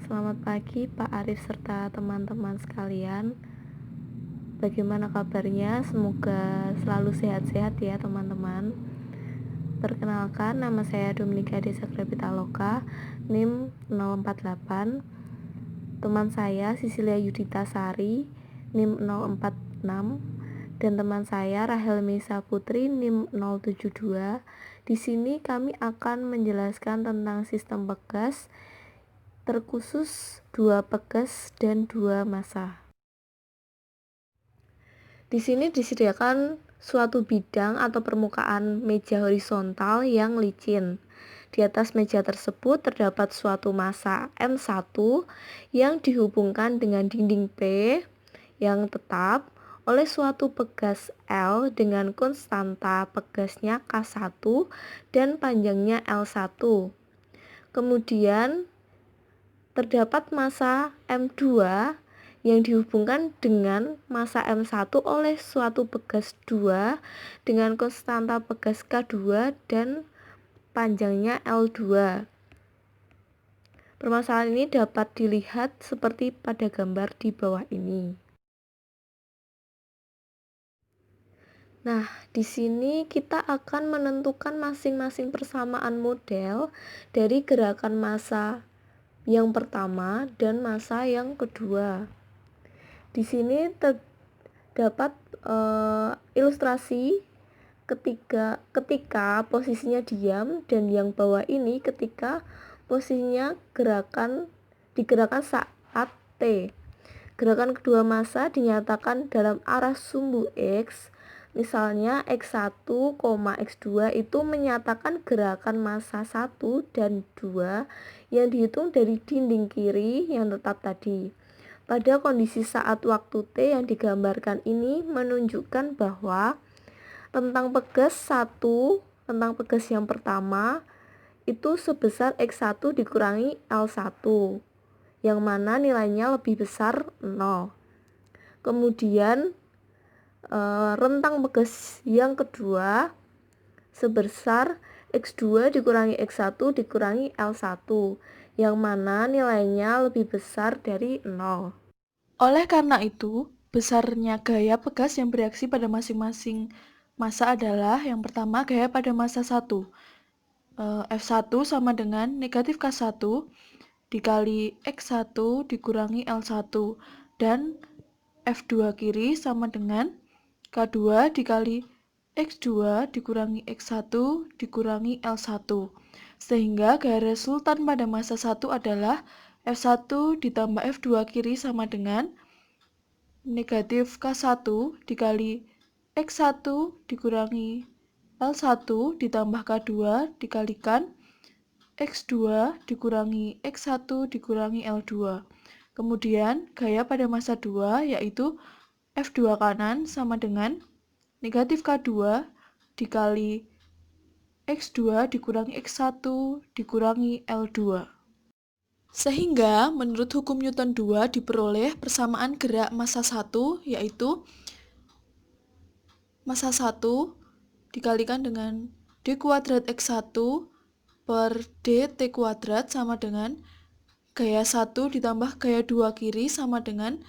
Selamat pagi Pak Arif serta teman-teman sekalian. Bagaimana kabarnya? Semoga selalu sehat-sehat ya teman-teman. Perkenalkan, nama saya Dominika Desa Grapitaloka, NIM 048. Teman saya Sisilia Yudita Sari, NIM 046. Dan teman saya Rahel Misa Putri, NIM 072. Di sini kami akan menjelaskan tentang sistem pegas, terkhusus 2 pegas dan 2 massa. Di sini disediakan suatu bidang atau permukaan meja horizontal yang licin. Di atas meja tersebut terdapat suatu massa M1 yang dihubungkan dengan dinding P yang tetap oleh suatu pegas L dengan konstanta pegasnya K1 dan panjangnya L1. Kemudian terdapat massa M2 yang dihubungkan dengan massa M1 oleh suatu pegas 2 dengan konstanta pegas K2 dan panjangnya L2. Permasalahan ini dapat dilihat seperti pada gambar di bawah ini. Nah, di sini kita akan menentukan masing-masing persamaan model dari gerakan massa yang pertama dan massa yang kedua. Di sini terdapat ilustrasi ketika posisinya diam dan yang bawah ini ketika posisinya digerakkan saat T. Gerakan kedua massa dinyatakan dalam arah sumbu X. Misalnya X1, X2 itu menyatakan gerakan massa 1 dan 2 yang dihitung dari dinding kiri yang tetap tadi. Pada kondisi saat waktu T yang digambarkan ini menunjukkan bahwa rentang pegas yang pertama itu sebesar X1 dikurangi L1, yang mana nilainya lebih besar 0. Kemudian rentang pegas yang kedua sebesar X2 dikurangi X1 dikurangi L1, yang mana nilainya lebih besar dari 0. Oleh karena itu, besarnya gaya pegas yang bereaksi pada masing-masing massa adalah yang pertama gaya pada massa 1. F1 sama dengan negatif K1 dikali X1 dikurangi L1 dan F2 kiri sama dengan K2 dikali X2 dikurangi X1 dikurangi L1, sehingga gaya resultan pada massa 1 adalah F1 ditambah F2 kiri sama dengan negatif K1 dikali X1 dikurangi L1 ditambah K2 dikalikan X2 dikurangi X1 dikurangi L2. Kemudian gaya pada massa 2 yaitu F2 kanan sama dengan negatif K2 dikali X2 dikurangi X1 dikurangi L2. Sehingga menurut hukum Newton 2 diperoleh persamaan gerak massa 1 yaitu massa 1 dikalikan dengan D kuadrat X1 per DT kuadrat sama dengan gaya 1 ditambah gaya 2 kiri sama dengan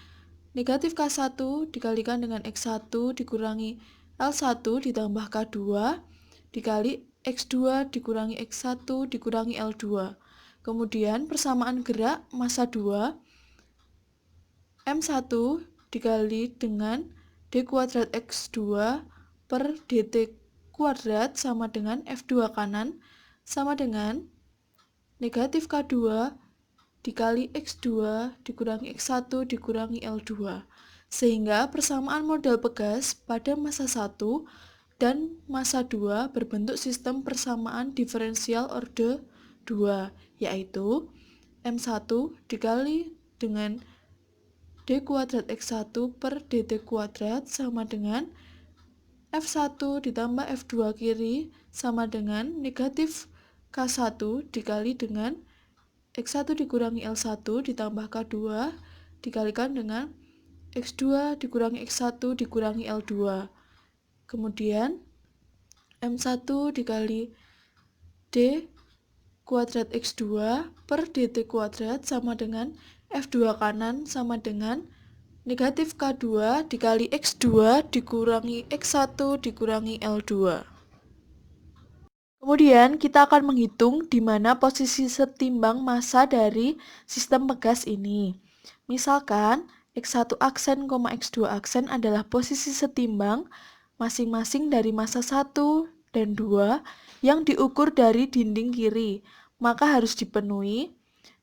negatif K1 dikalikan dengan X1 dikurangi L1 ditambah K2 dikali X2 dikurangi X1 dikurangi L2. Kemudian persamaan gerak massa 2 M1 dikali dengan D kuadrat X2 per DT kuadrat sama dengan F2 kanan sama dengan negatif K2 dikali X2 dikurangi X1 dikurangi L2. Sehingga persamaan model pegas pada massa 1 dan massa 2 berbentuk sistem persamaan diferensial orde 2, yaitu M1 dikali dengan D kuadrat X1 per DT kuadrat sama dengan F1 ditambah F2 kiri sama dengan negatif K1 dikali dengan X1 dikurangi L1 ditambah K2 dikalikan dengan X2 dikurangi X1 dikurangi L2. Kemudian M1 dikali D kuadrat X2 per dt kuadrat sama dengan F2 kanan sama dengan negatif K2 dikali X2 dikurangi X1 dikurangi L2. Kemudian kita akan menghitung di mana posisi setimbang massa dari sistem pegas ini. Misalkan X1 aksen, X2 aksen adalah posisi setimbang masing-masing dari massa 1 dan 2 yang diukur dari dinding kiri. Maka harus dipenuhi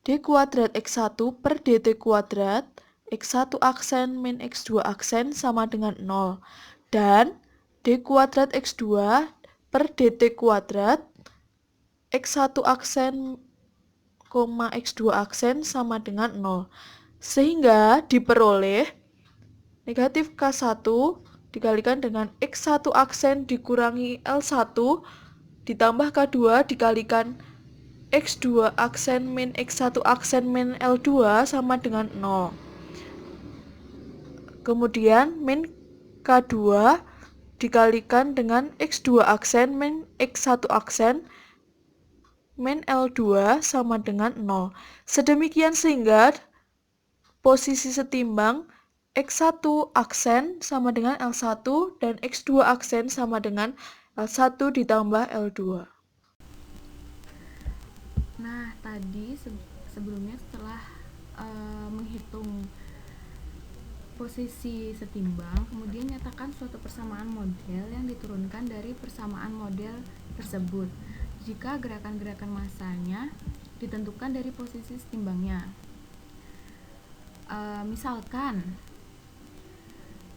d kuadrat X1 per dt kuadrat X1 aksen min X2 aksen sama dengan 0. Dan d kuadrat X2 per dt kuadrat X1 aksen, X2 aksen sama dengan 0. Sehingga diperoleh negatif K1 dikalikan dengan X1 aksen dikurangi L1 ditambah K2 dikalikan X2 aksen min X1 aksen min L2 sama dengan 0. Kemudian min K2 dikalikan dengan X2 aksen min X1 aksen min L2 sama dengan 0. Sedemikian sehingga posisi setimbang X1 aksen sama dengan L1 dan X2 aksen sama dengan L1 ditambah L2. Nah, tadi sebelumnya setelah menghitung posisi setimbang, kemudian nyatakan suatu persamaan model yang diturunkan dari persamaan model tersebut jika gerakan-gerakan massanya ditentukan dari posisi setimbangnya. Misalkan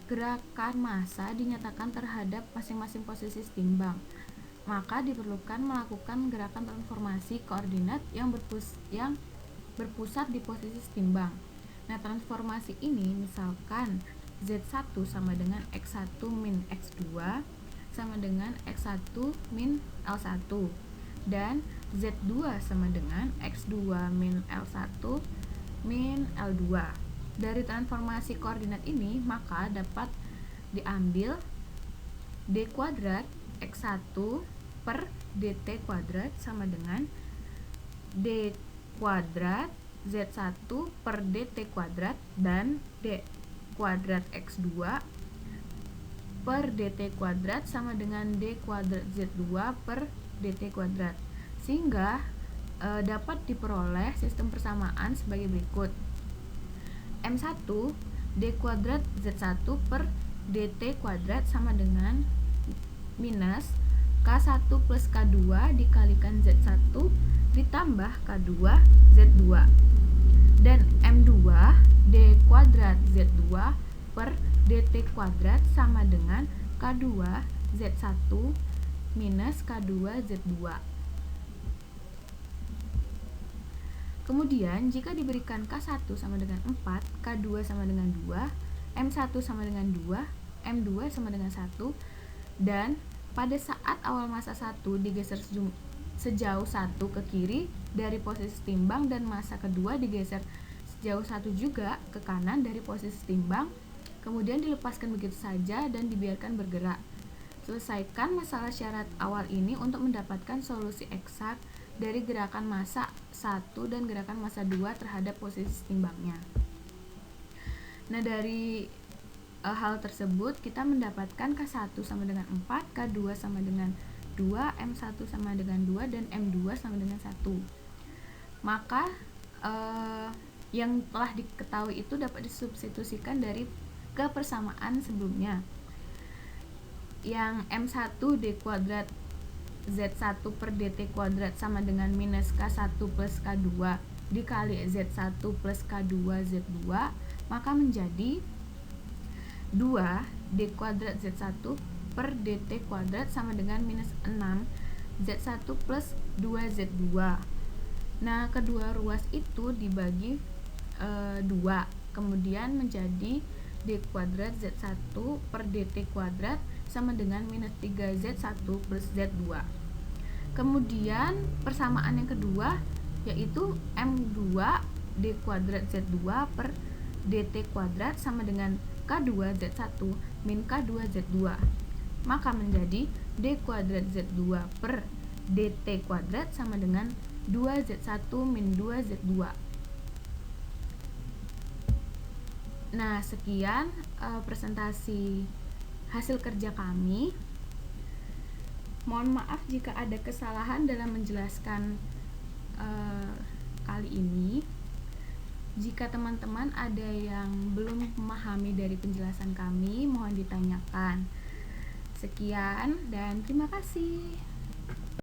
gerakan massa dinyatakan terhadap masing-masing posisi setimbang, maka diperlukan melakukan gerakan transformasi koordinat yang berpusat di posisi setimbang. Nah, transformasi ini misalkan Z1 sama dengan X1 min X2 sama dengan X1 min L1 dan Z2 sama dengan X2 min L1 min L2. Dari transformasi koordinat ini maka dapat diambil D kuadrat X1 per dt kuadrat sama dengan D kuadrat Z1 per dt kuadrat dan D kuadrat X2 per dt kuadrat sama dengan D kuadrat Z2 per dt kuadrat, sehingga dapat diperoleh sistem persamaan sebagai berikut. M1 D kuadrat Z1 per dt kuadrat sama dengan minus K1 plus K2 dikalikan Z1 ditambah K2 Z2 dan M2 D kuadrat Z2 per dt kuadrat sama dengan K2 Z1 minus K2 Z2. Kemudian jika diberikan K1 sama dengan 4, K2 sama dengan 2, M1 sama dengan 2, M2 sama dengan 1, dan pada saat awal massa 1 digeser sejauh 1 ke kiri dari posisi timbang dan massa kedua digeser sejauh 1 juga ke kanan dari posisi timbang, kemudian dilepaskan begitu saja dan dibiarkan bergerak. Selesaikan masalah syarat awal ini untuk mendapatkan solusi eksak dari gerakan massa 1 dan gerakan massa 2 terhadap posisi timbangnya. Nah, dari hal tersebut kita mendapatkan K1 sama dengan 4, K2 sama dengan 2, M1 sama dengan 2, dan M2 sama dengan 1. Maka yang telah diketahui itu dapat disubstitusikan dari kepersamaan sebelumnya. Yang M1 D kuadrat Z1 per dt kuadrat sama dengan minus K1 plus K2 dikali Z1 plus K2 Z2, maka menjadi 2 D kuadrat Z1 per dt kuadrat sama dengan minus 6 Z1 plus 2 Z2. Nah, kedua ruas itu dibagi 2, kemudian menjadi D kuadrat Z1 per dt kuadrat sama dengan minus 3Z1 plus Z2. Kemudian persamaan yang kedua yaitu M2 D kuadrat Z2 per dt kuadrat sama dengan K2 Z1 min K2 Z2. Maka menjadi D kuadrat Z2 per dt kuadrat sama dengan 2Z1 min 2Z2. Nah, sekian presentasi hasil kerja kami. Mohon maaf jika ada kesalahan dalam menjelaskan kali ini. Jika teman-teman ada yang belum memahami dari penjelasan kami, mohon ditanyakan. Sekian dan terima kasih.